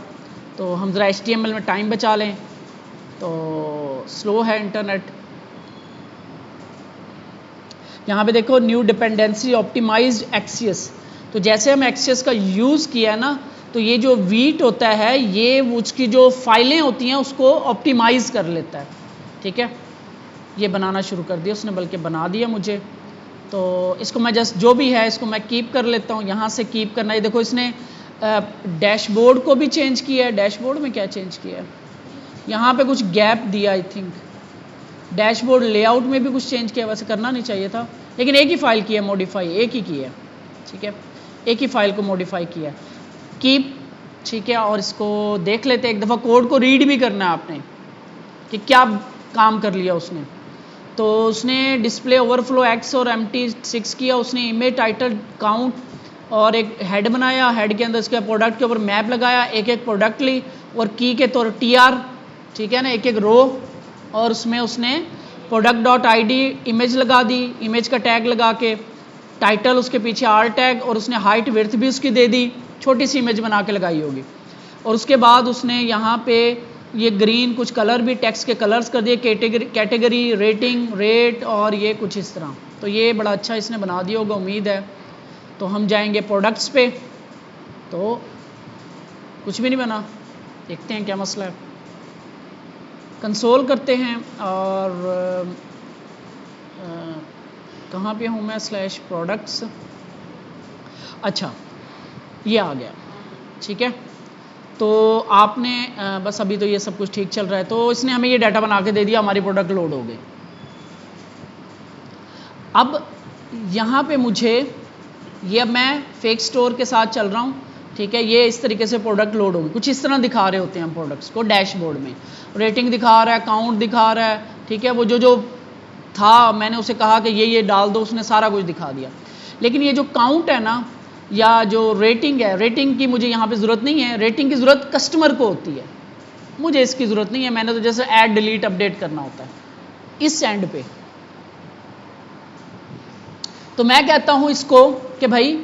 तो हम ज़रा HTML में टाइम बचा लें, तो स्लो है इंटरनेट। यहाँ पे देखो न्यू डिपेंडेंसी ऑप्टिमाइज्ड एक्सिस, तो जैसे हम एक्सिस का यूज़ किया है ना, तो ये जो वीट होता है ये उसकी जो फाइलें होती हैं उसको ऑप्टिमाइज़ कर लेता है, ठीक है। ये बनाना शुरू कर दिया उसने, बल्कि बना दिया मुझे, तो इसको मैं जस्ट जो भी है इसको मैं कीप कर लेता हूँ। यहाँ से कीप करना है, देखो इसने डैशबोर्ड को भी चेंज किया है। डैशबोर्ड में क्या चेंज किया है, यहाँ पे कुछ गैप दिया, आई थिंक डैशबोर्ड लेआउट में भी कुछ चेंज किया, वैसे करना नहीं चाहिए था, लेकिन एक ही फाइल की है मॉडिफाई, एक ही की है, ठीक है, एक ही फाइल को मॉडिफाई किया, कीप, ठीक है। और इसको देख लेते हैं, एक दफ़ा कोड को रीड भी करना है आपने कि क्या काम कर लिया उसने। तो उसने डिस्प्ले ओवरफ्लो एक्स और MT6 किया, उसने इमेज टाइटल काउंट और एक हेड बनाया, हेड के अंदर इसके प्रोडक्ट के ऊपर मैप लगाया, एक एक प्रोडक्ट ली और की के तौर TR, ठीक है ना, एक एक रो, और उसमें उसने प्रोडक्ट डॉट ID इमेज लगा दी, इमेज का टैग लगा के, टाइटल उसके पीछे R टैग, और उसने हाइट विड्थ भी उसकी दे दी, छोटी सी इमेज बना के लगाई होगी। और उसके बाद उसने यहाँ पे ये ग्रीन कुछ कलर भी टेक्स्ट के कलर्स कर दिए, कैटेगरी, रेटिंग, रेट, और ये कुछ इस तरह। तो ये बड़ा अच्छा इसने बना दिया होगा, उम्मीद है। तो हम जाएंगे प्रोडक्ट्स पे, तो कुछ भी नहीं बना, देखते हैं क्या मसला है। कंसोल करते हैं, और कहाँ पे हूँ मैं, /प्रोडक्ट्स, अच्छा ये आ गया, ठीक है। तो आपने बस अभी तो ये सब कुछ ठीक चल रहा है, तो इसने हमें ये डाटा बना के दे दिया, हमारी प्रोडक्ट लोड हो गई। अब यहाँ पे मुझे ये, अब मैं फेक स्टोर के साथ चल रहा हूँ, ठीक है, ये इस तरीके से प्रोडक्ट लोड होगी, कुछ इस तरह दिखा रहे होते हैं हम प्रोडक्ट्स को डैशबोर्ड में, रेटिंग दिखा रहा है, काउंट दिखा रहा है, ठीक है, वो जो था मैंने उसे कहा कि ये डाल दो, उसने सारा कुछ दिखा दिया। लेकिन ये जो काउंट है ना, या जो रेटिंग है, रेटिंग की मुझे यहाँ पे ज़रूरत नहीं है, रेटिंग की ज़रूरत कस्टमर को होती है, मुझे इसकी ज़रूरत नहीं है, मैंने तो जैसे ऐड डिलीट अपडेट करना होता है इस एंड पे। तो मैं कहता हूँ इसको कि भाई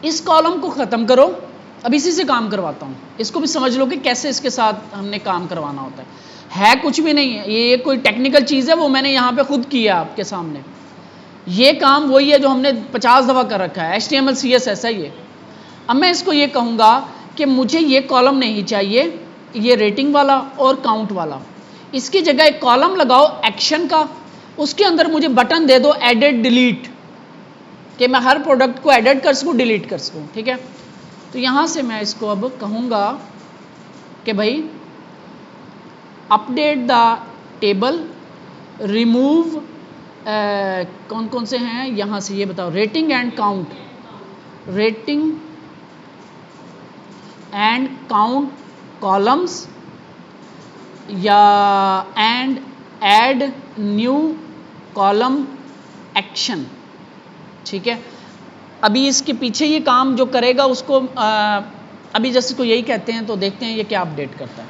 इस कॉलम को ख़त्म करो, अब इसी से काम करवाता हूँ, इसको भी समझ लो कि कैसे इसके साथ हमने काम करवाना होता है कुछ भी नहीं है, ये कोई टेक्निकल चीज़ है, वो मैंने यहाँ पे खुद किया आपके सामने। ये काम वही है जो हमने 50 दफ़ा कर रखा है, HTML CSS है ये। अब मैं इसको ये कहूँगा कि मुझे ये कॉलम नहीं चाहिए, ये रेटिंग वाला और काउंट वाला, इसकी जगह एक कॉलम लगाओ एक्शन का, उसके अंदर मुझे बटन दे दो एडिट डिलीट, कि मैं हर प्रोडक्ट को एडिट कर सकूँ, डिलीट कर सकूँ, ठीक है। तो यहाँ से मैं इसको अब कहूँगा कि भाई अपडेट द टेबल, रिमूव कौन कौन से हैं यहाँ से ये बताओ, rating and count, rating and count columns या and add new column action. ठीक है, अभी इसके पीछे ये काम जो करेगा उसको अभी जैसे को यही कहते हैं, तो देखते हैं ये क्या अपडेट करता है।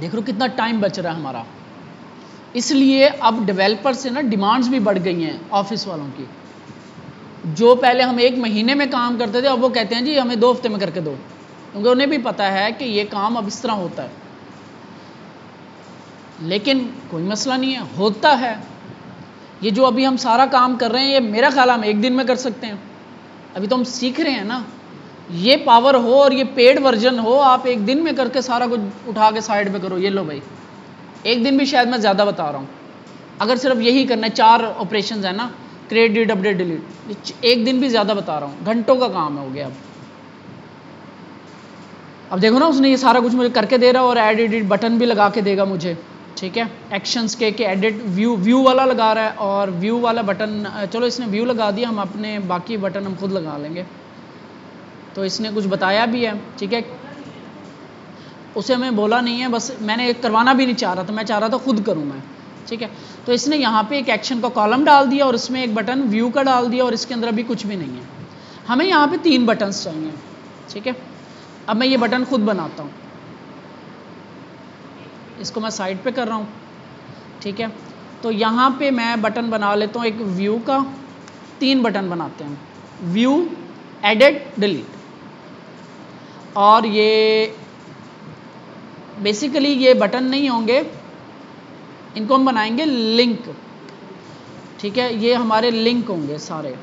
देख लो कितना टाइम बच रहा है हमारा। इसलिए अब डेवलपर से ना डिमांड्स भी बढ़ गई हैं ऑफिस वालों की। जो पहले हम 1 महीने में काम करते थे, अब वो कहते हैं जी हमें 2 हफ्ते में करके दो, क्योंकि उन्हें भी पता है कि ये काम अब इस तरह होता है। लेकिन कोई मसला नहीं है, होता है। ये जो अभी हम सारा काम कर रहे हैं, ये मेरा ख्याल हम 1 दिन में कर सकते हैं। अभी तो हम सीख रहे हैं ना। ये पावर हो और ये पेड वर्जन हो, आप 1 दिन में करके सारा कुछ उठा के साइड में करो। ये लो भाई, 1 दिन भी शायद मैं ज़्यादा बता रहा हूँ। अगर सिर्फ यही करना है, 4 ऑपरेशन है ना, क्रिएट, डिलीट, अपडेट, डिलीट, 1 दिन भी ज़्यादा बता रहा हूँ, घंटों का काम हो गया। अब देखो ना, उसने ये सारा कुछ मुझे करके दे रहा है और ऐड एडिट बटन भी लगा के देगा मुझे। ठीक है, एक्शंस के एडिट व्यू वाला लगा रहा है, और व्यू वाला बटन, चलो इसने व्यू लगा दिया, हम अपने बाकी बटन हम खुद लगा लेंगे। तो इसने कुछ बताया भी है। ठीक है, उसे हमें बोला नहीं है, बस मैंने करवाना भी नहीं चाह रहा था, मैं चाह रहा था खुद करूँ मैं। ठीक है, तो इसने यहाँ पे एक एक्शन का कॉलम डाल दिया और इसमें एक बटन व्यू का डाल दिया, और इसके अंदर अभी कुछ भी नहीं है। हमें यहाँ पे 3 बटन्स चाहिए। ठीक है, अब मैं ये बटन खुद बनाता हूँ, इसको मैं साइड पे कर रहा हूँ। ठीक है, तो यहाँ पे मैं बटन बना लेता हूँ एक व्यू का। 3 बटन बनाते हैं, व्यू, एडिट, डिलीट। और ये बेसिकली ये बटन नहीं होंगे, इनको हम बनाएंगे लिंक। ठीक है, ये हमारे लिंक होंगे सारे,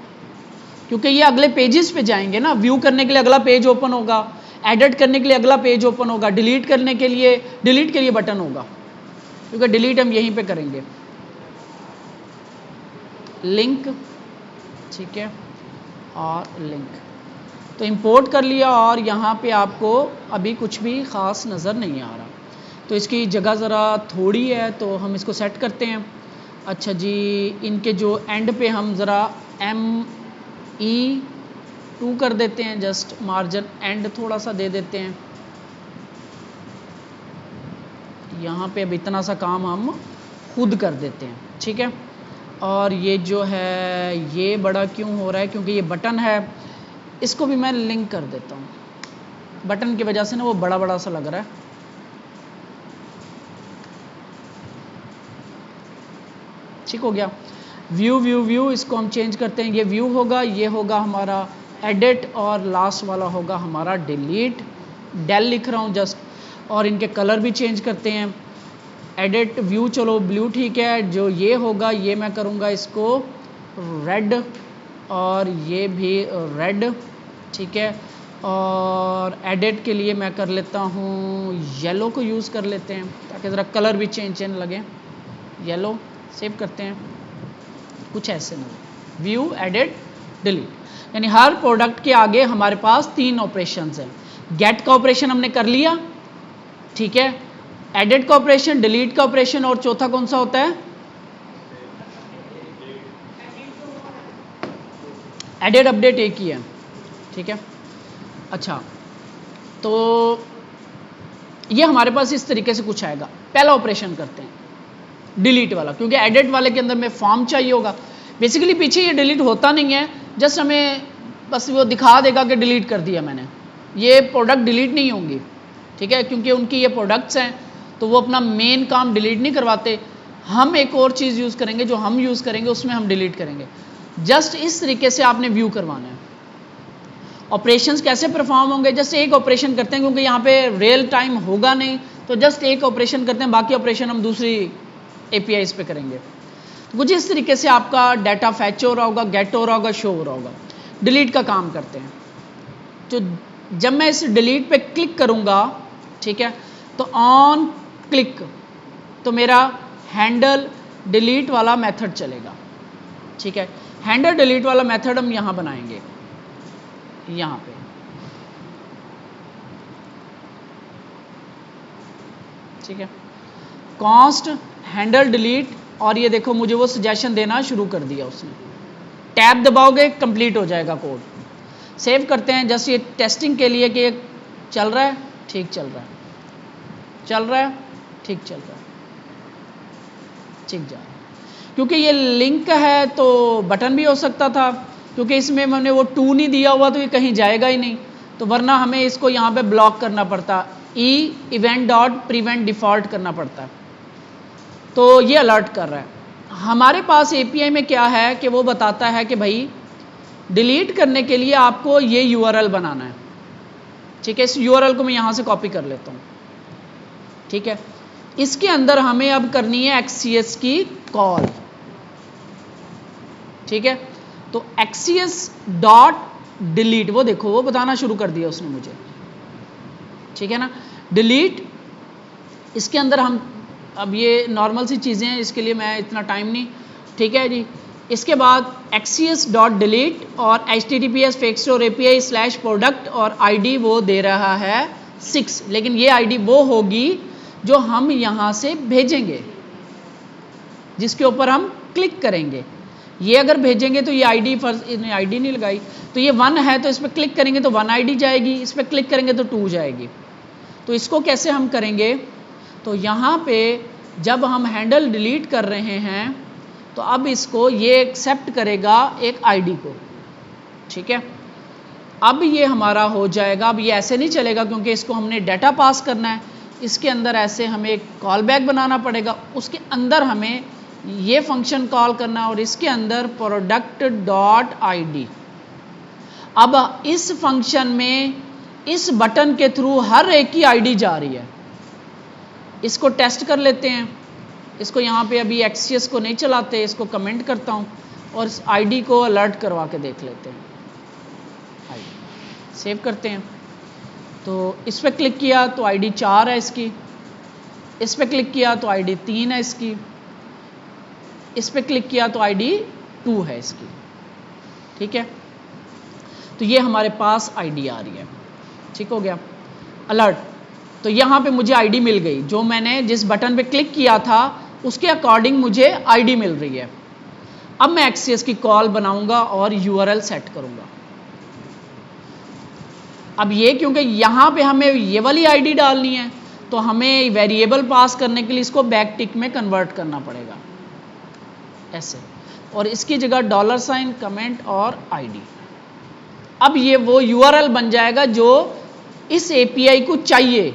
क्योंकि ये अगले पेजेस पे जाएंगे ना। व्यू करने के लिए अगला पेज ओपन होगा, एडिट करने के लिए अगला पेज ओपन होगा, डिलीट करने के लिए डिलीट के लिए बटन होगा, क्योंकि डिलीट हम यहीं पे करेंगे। लिंक, ठीक है, और लिंक तो इंपोर्ट कर लिया, और यहाँ पे आपको अभी कुछ भी ख़ास नज़र नहीं आ रहा, तो इसकी जगह ज़रा थोड़ी है, तो हम इसको सेट करते हैं। अच्छा जी, इनके जो एंड पे हम ज़रा ME2 कर देते हैं, जस्ट मार्जिन एंड थोड़ा सा दे देते हैं। यहाँ पे अब इतना सा काम हम खुद कर देते हैं। ठीक है, और ये जो है ये बड़ा क्यों हो रहा है, क्योंकि ये बटन है, इसको भी मैं लिंक कर देता हूँ। बटन की वजह से ना वो बड़ा बड़ा सा लग रहा है। ठीक हो गया। व्यू व्यू व्यू, इसको हम चेंज करते हैं, ये व्यू होगा, ये होगा हमारा एडिट, और लास्ट वाला होगा हमारा डिलीट। डेल लिख रहा हूँ जस्ट, और इनके कलर भी चेंज करते हैं। एडिट व्यू, चलो ब्लू ठीक है। जो ये होगा ये मैं करूँगा इसको रेड, और ये भी रेड। ठीक है, और एडिट के लिए मैं कर लेता हूँ येलो को यूज़ कर लेते हैं, ताकि ज़रा कलर भी चेंज लगे। येलो सेव करते हैं, कुछ ऐसे नहीं। व्यू, एडिट, डिलीट, यानी हर प्रोडक्ट के आगे हमारे पास 3 ऑपरेशंस हैं। गेट का ऑपरेशन हमने कर लिया, ठीक है, एडिट का ऑपरेशन, डिलीट का ऑपरेशन, और चौथा कौन सा होता है? एडिट, अपडेट एक ही है। ठीक है, अच्छा, तो ये हमारे पास इस तरीके से कुछ आएगा। पहला ऑपरेशन करते हैं डिलीट वाला, क्योंकि एडिट वाले के अंदर में फॉर्म चाहिए होगा। बेसिकली पीछे ये डिलीट होता नहीं है, जस्ट हमें बस वो दिखा देगा कि डिलीट कर दिया मैंने। ये प्रोडक्ट डिलीट नहीं होंगी, ठीक है, क्योंकि उनकी ये प्रोडक्ट्स हैं, तो वो अपना मेन काम डिलीट नहीं करवाते। हम एक और चीज़ यूज़ करेंगे, जो हम यूज़ करेंगे उसमें हम डिलीट करेंगे। जस्ट इस तरीके से आपने व्यू करवाना है। ऑपरेशंस कैसे परफॉर्म होंगे? जस्ट एक ऑपरेशन करते हैं, क्योंकि यहाँ पे रियल टाइम होगा नहीं, तो जस्ट एक ऑपरेशन करते हैं, बाकी ऑपरेशन हम दूसरी APIs पे करेंगे। कुछ इस तरीके से आपका डाटा फैच हो रहा होगा, गेट हो रहा होगा, शो हो रहा होगा। डिलीट का काम करते हैं, तो जब मैं इस डिलीट पे क्लिक करूँगा, ठीक है, तो ऑन क्लिक तो मेरा हैंडल डिलीट वाला मेथड चलेगा। ठीक है, हैंडल डिलीट वाला मेथड हम यहाँ बनाएंगे, यहाँ पे। ठीक है, कॉन्स्ट हैंडल डिलीट, और ये देखो मुझे वो सजेशन देना शुरू कर दिया उसने। टैब दबाओगे कंप्लीट हो जाएगा कोड। सेव करते हैं जस्ट ये टेस्टिंग के लिए कि चल रहा है, ठीक चल रहा है, चल रहा है, ठीक चल रहा है, ठीक जा रहा है। क्योंकि ये लिंक है तो बटन भी हो सकता था, क्योंकि इसमें मैंने वो 2 नहीं दिया हुआ तो ये कहीं जाएगा ही नहीं, तो वरना हमें इसको यहाँ पे ब्लॉक करना पड़ता, event डॉट प्रिवेंट डिफ़ॉल्ट करना पड़ता। तो ये अलर्ट कर रहा है। हमारे पास API में क्या है कि वो बताता है कि भाई डिलीट करने के लिए आपको ये URL बनाना है। ठीक है, इस URL को मैं यहाँ से कॉपी कर लेता हूँ। ठीक है, इसके अंदर हमें अब करनी है XCS की कॉल। ठीक है, तो XCS डॉट डिलीट, वो देखो वो बताना शुरू कर दिया उसने मुझे। ठीक है ना, डिलीट, इसके अंदर हम अब ये नॉर्मल सी चीज़ें हैं, इसके लिए मैं इतना टाइम नहीं। ठीक है जी, इसके बाद XCS डॉट डिलीट और HTTPS फेक्सटोर API /product और ID वो दे रहा है 6, लेकिन ये ID वो होगी जो हम यहाँ से भेजेंगे, जिसके ऊपर हम क्लिक करेंगे। ये अगर भेजेंगे तो ये ID फर्स्ट, इसने ID नहीं लगाई, तो ये 1 है तो इस पर क्लिक करेंगे तो 1 ID जाएगी, इस पर क्लिक करेंगे तो 2 जाएगी। तो इसको कैसे हम करेंगे, तो यहाँ पे जब हम हैंडल डिलीट कर रहे हैं तो अब इसको ये एक्सेप्ट करेगा एक ID को। ठीक है, अब ये हमारा हो जाएगा। अब ये ऐसे नहीं चलेगा क्योंकि इसको हमने डाटा पास करना है, इसके अंदर ऐसे हमें एक कॉल बैक बनाना पड़ेगा, उसके अंदर हमें ये फंक्शन कॉल करना और इसके अंदर प्रोडक्ट डॉट ID। अब इस फंक्शन में इस बटन के थ्रू हर एक की ID जा रही है। इसको टेस्ट कर लेते हैं, इसको यहाँ पे अभी XCS को नहीं चलाते, इसको कमेंट करता हूँ और इस ID को अलर्ट करवा के देख लेते हैं। ID सेव करते हैं, तो इस पर क्लिक किया तो ID 4 है इसकी, इस पर क्लिक किया तो ID 3 है इसकी, इस पर क्लिक किया तो ID 2 है इसकी। ठीक है, तो ये हमारे पास ID आ रही है। ठीक हो गया, अलर्ट। तो यहाँ पे मुझे ID मिल गई, जो मैंने जिस बटन पे क्लिक किया था उसके अकॉर्डिंग मुझे ID मिल रही है। अब मैं XCS की कॉल बनाऊंगा और URL सेट करूंगा। अब ये क्योंकि यहाँ पे हमें ये वाली ID डालनी है तो हमें वेरिएबल पास करने के लिए इसको बैक टिक में कन्वर्ट करना पड़ेगा ऐसे, और इसकी जगह $, कमेंट और ID। अब ये वो URL बन जाएगा जो इस API को चाहिए,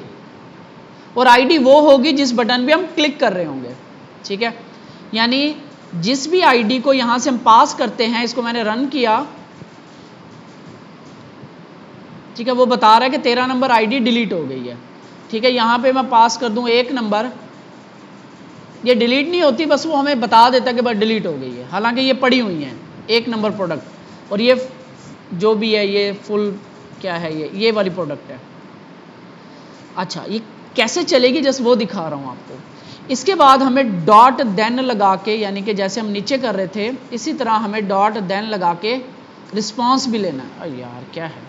और ID वो होगी जिस बटन पे हम क्लिक कर रहे होंगे। ठीक है, यानी जिस भी ID को यहां से हम पास करते हैं, इसको मैंने रन किया। ठीक है, वो बता रहा है कि 13 नंबर ID डिलीट हो गई है। ठीक है, यहां पे मैं पास कर दूं 1 नंबर, ये डिलीट नहीं होती, बस वो हमें बता देता है कि बस डिलीट हो गई है, हालांकि ये पड़ी हुई है 1 नंबर प्रोडक्ट, और ये जो भी है ये फुल क्या है, ये वाली प्रोडक्ट है। अच्छा, ये कैसे चलेगी जस्ट वो दिखा रहा हूँ आपको। इसके बाद हमें डॉट देन लगा के, यानी कि जैसे हम नीचे कर रहे थे इसी तरह हमें डॉट देन लगा के रिस्पॉन्स भी लेना है। अरे यार क्या है,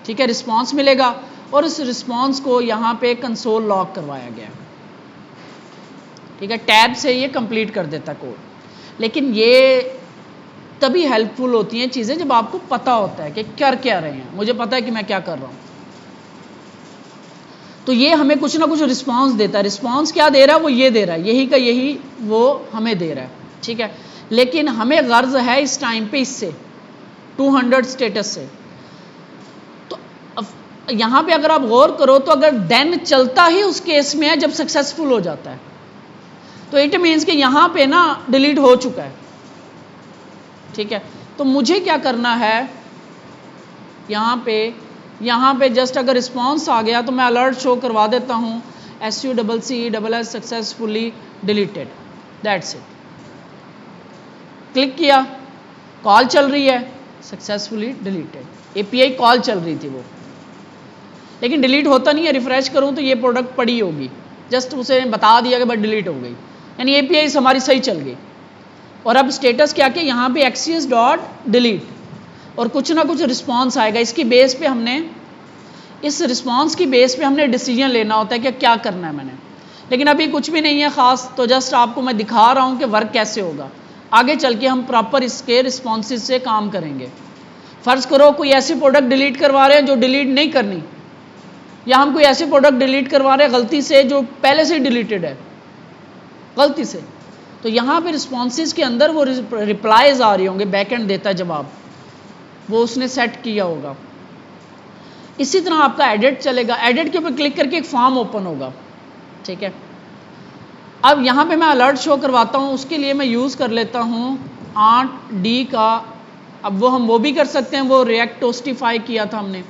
ठीक है, रिस्पॉन्स मिलेगा और इस रिस्पॉन्स को यहाँ पे कंसोल लॉग करवाया गया। ठीक है, टैब से ये कंप्लीट कर देता कोड। लेकिन ये तभी हेल्पफुल होती हैं चीज़ें जब आपको पता होता है कि कर क्या रहे हैं, मुझे पता है कि मैं क्या कर रहा हूँ। तो ये हमें कुछ ना कुछ रिस्पांस देता है। रिस्पांस क्या दे रहा है, वो ये दे रहा है, यही का यही वो हमें दे रहा है। ठीक है, लेकिन हमें गर्ज है इस टाइम पे इससे 200 स्टेटस से। तो यहाँ पे अगर आप गौर करो तो अगर देन चलता ही उस केस में है जब सक्सेसफुल हो जाता है, तो इट मीन्स कि यहाँ पे ना डिलीट हो चुका है। ठीक है, तो मुझे क्या करना है, यहाँ पे जस्ट अगर रिस्पॉन्स आ गया तो मैं अलर्ट शो करवा देता हूँ SUCCESS successfully deleted, that's it. Click किया, कॉल चल रही है, सक्सेसफुली डिलीटेड। API कॉल चल रही थी वो, लेकिन डिलीट होता नहीं है। रिफ्रेश करूँ तो ये प्रोडक्ट पड़ी होगी, जस्ट उसे बता दिया कि बस डिलीट हो गई, यानी API हमारी सही चल गई। और अब स्टेटस क्या कि यहाँ पे XCS डॉट डिलीट और कुछ ना कुछ रिस्पॉन्स आएगा। इसकी बेस पे हमने, इस रिस्पॉन्स की बेस पे हमने डिसीजन लेना होता है कि क्या करना है मैंने। लेकिन अभी कुछ भी नहीं है ख़ास, तो जस्ट आपको मैं दिखा रहा हूँ कि वर्क कैसे होगा। आगे चल के हम प्रॉपर इसके रिस्पॉन्सेज से काम करेंगे। फ़र्ज़ करो कोई ऐसी प्रोडक्ट डिलीट करवा रहे हैं जो डिलीट नहीं करनी, या हम कोई ऐसी प्रोडक्ट डिलीट करवा रहे हैं गलती से जो पहले से डिलीटेड है गलती से, तो यहाँ पे रिस्पॉन्सेज के अंदर वो रिप्लाईज आ रही होंगे, बैकएंड देता है जवाब, वो उसने सेट किया होगा। इसी तरह आपका एडिट चलेगा, एडिट के ऊपर क्लिक करके एक फॉर्म ओपन होगा, ठीक है। अब यहाँ पे मैं अलर्ट शो करवाता हूँ, उसके लिए मैं यूज़ कर लेता हूँ 8D का। अब वो भी कर सकते हैं, वो रिएक्ट टोस्टिफाई किया था हमने,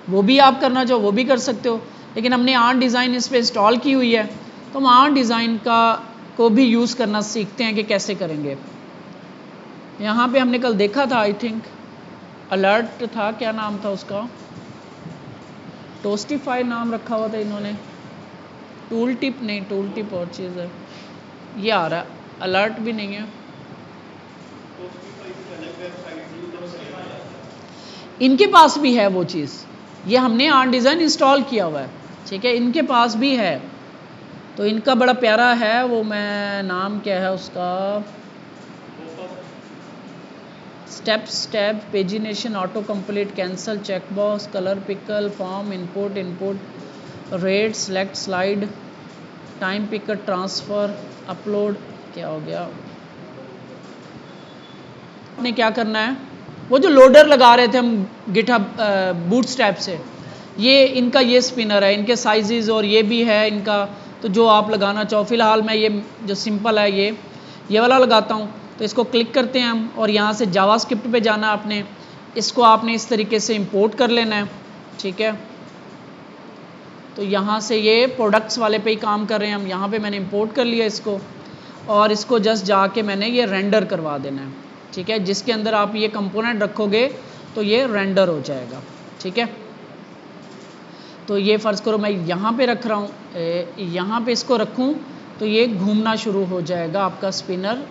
वो भी आप करना चाहो वो भी कर सकते हो, लेकिन हमने आर्ट डिज़ाइन इस पर इंस्टॉल की हुई है, तो हम आर्ट डिज़ाइन को भी यूज़ करना सीखते हैं कि कैसे करेंगे। यहाँ पे हमने कल देखा था, आई थिंक अलर्ट था, क्या नाम था उसका, टोस्टिफाई नाम रखा हुआ था इन्होंने, टूल टिप नहीं, टूल टिप और चीज़ है, ये आ रहा है, अलर्ट भी नहीं है। इनके पास भी है वो चीज़, ये हमने आर्ट डिज़ाइन इंस्टॉल किया हुआ है, ठीक है, इनके पास भी है, तो इनका बड़ा प्यारा है, वो मैं नाम क्या है उसका, step pagination, auto complete, cancel, checkbox, colour pickle, form, input, rate, select, slide, time picker, transfer, upload, क्या हो गया। आपने क्या करना है, वो जो लोडर लगा रहे थे हम गिटहब बूटस्ट्रैप से, ये इनका ये स्पिनर है, इनके साइजेस और ये भी है इनका, तो जो आप लगाना चाहो। फ़िलहाल मैं ये जो सिंपल है ये वाला लगाता हूँ। तो इसको क्लिक करते हैं हम, और यहाँ से जावास्क्रिप्ट पे जाना आपने, इसको आपने इस तरीके से इंपोर्ट कर लेना है, ठीक है। तो यहाँ से ये प्रोडक्ट्स वाले पे ही काम कर रहे हैं हम, यहाँ पे मैंने इंपोर्ट कर लिया इसको, और इसको जस्ट जाके मैंने ये रेंडर करवा देना है, ठीक है। जिसके अंदर आप ये कंपोनेंट रखोगे तो ये रेंडर हो जाएगा, ठीक है। तो ये फ़र्ज़ करो मैं यहाँ पे रख रहा हूँ, यहाँ पे इसको रखूँ तो ये घूमना शुरू हो जाएगा, आपका स्पिनर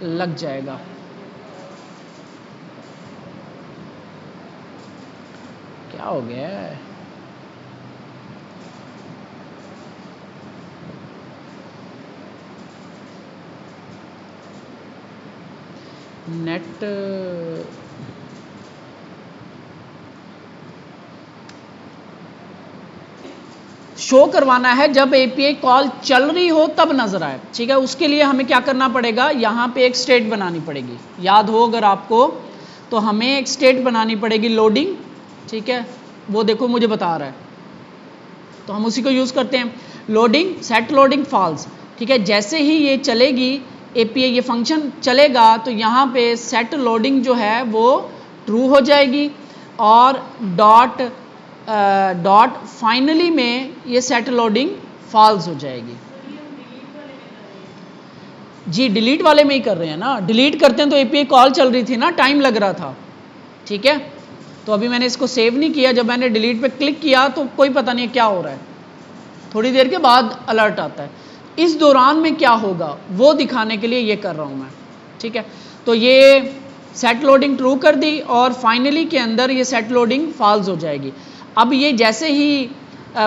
लग जाएगा। क्या हो गया है, नेट शो करवाना है जब एपीआई कॉल चल रही हो तब नजर आए, ठीक है। उसके लिए हमें क्या करना पड़ेगा, यहाँ पे एक स्टेट बनानी पड़ेगी, याद हो अगर आपको, तो हमें एक स्टेट बनानी पड़ेगी लोडिंग, ठीक है। वो देखो मुझे बता रहा है, तो हम उसी को यूज़ करते हैं, लोडिंग, सेट लोडिंग फॉल्स, ठीक है। जैसे ही ये चलेगी एपीआई, ये फंक्शन चलेगा, तो यहाँ पे सेट लोडिंग जो है वो ट्रू हो जाएगी, और डॉट फाइनली में ये सेट लोडिंग फॉल्स हो जाएगी। जी डिलीट वाले में ही कर रहे हैं ना, डिलीट करते हैं तो एपीआई कॉल चल रही थी ना, टाइम लग रहा था, ठीक है। तो अभी मैंने इसको सेव नहीं किया, जब मैंने डिलीट पे क्लिक किया तो कोई पता नहीं क्या हो रहा है, थोड़ी देर के बाद अलर्ट आता है। इस दौरान में क्या होगा वो दिखाने के लिए ये कर रहा हूँ मैं, ठीक है। तो ये सेट लोडिंग ट्रू कर दी, और फाइनली के अंदर ये सेट लोडिंग फॉल्स हो जाएगी। अब ये जैसे ही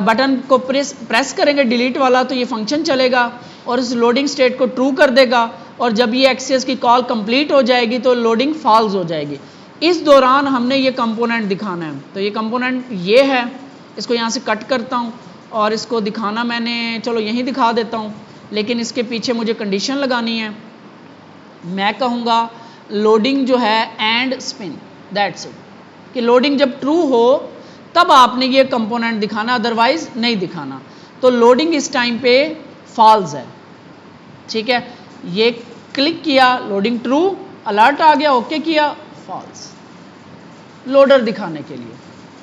बटन को प्रेस करेंगे डिलीट वाला, तो ये फंक्शन चलेगा और इस लोडिंग स्टेट को ट्रू कर देगा, और जब ये एक्सेस की कॉल कंप्लीट हो जाएगी तो लोडिंग फॉल्स हो जाएगी। इस दौरान हमने ये कंपोनेंट दिखाना है, तो ये कंपोनेंट ये है, इसको यहाँ से कट करता हूँ और इसको दिखाना मैंने, चलो यहीं दिखा देता हूँ, लेकिन इसके पीछे मुझे कंडीशन लगानी है। मैं कहूँगा लोडिंग जो है एंड स्पिन, दैट्स इट, कि लोडिंग जब ट्रू हो तब आपने ये कंपोनेंट दिखाना, अदरवाइज नहीं दिखाना। तो लोडिंग इस टाइम पे फॉल्स है, ठीक है। ये क्लिक किया, लोडिंग ट्रू, अलर्ट आ गया, ओके किया, फॉल्स, लोडर दिखाने के लिए,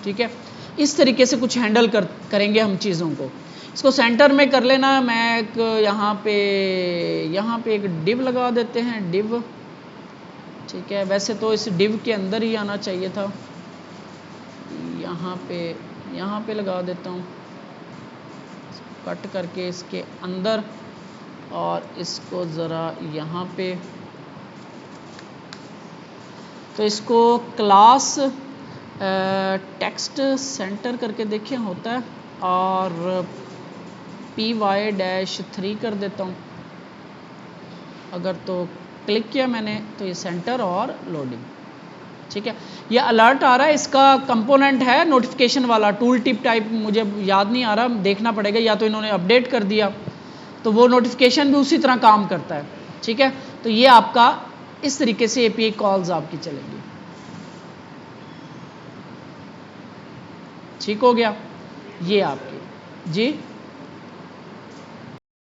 ठीक है। इस तरीके से कुछ हैंडल करेंगे हम चीज़ों को। इसको सेंटर में कर लेना, मैं एक यहाँ पे एक डिव लगा देते हैं, डिव, ठीक है। वैसे तो इस डिव के अंदर ही आना चाहिए था, यहाँ पे लगा देता हूँ, कट करके इसके अंदर, और इसको ज़रा यहाँ पे, तो इसको क्लास टेक्स्ट सेंटर करके देखें होता है, और py-3 कर देता हूँ। अगर तो क्लिक किया मैंने तो ये सेंटर और लोडिंग, ठीक है। ये अलर्ट आ रहा है, इसका कंपोनेंट है नोटिफिकेशन वाला, टूल टिप टाइप, मुझे याद नहीं आ रहा, देखना पड़ेगा, या तो इन्होंने अपडेट कर दिया तो वो नोटिफिकेशन भी उसी तरह काम करता है, ठीक है। तो ये आपका इस तरीके से एपीआई कॉल्स आपकी चलेंगी। ठीक हो गया ये आपकी जी।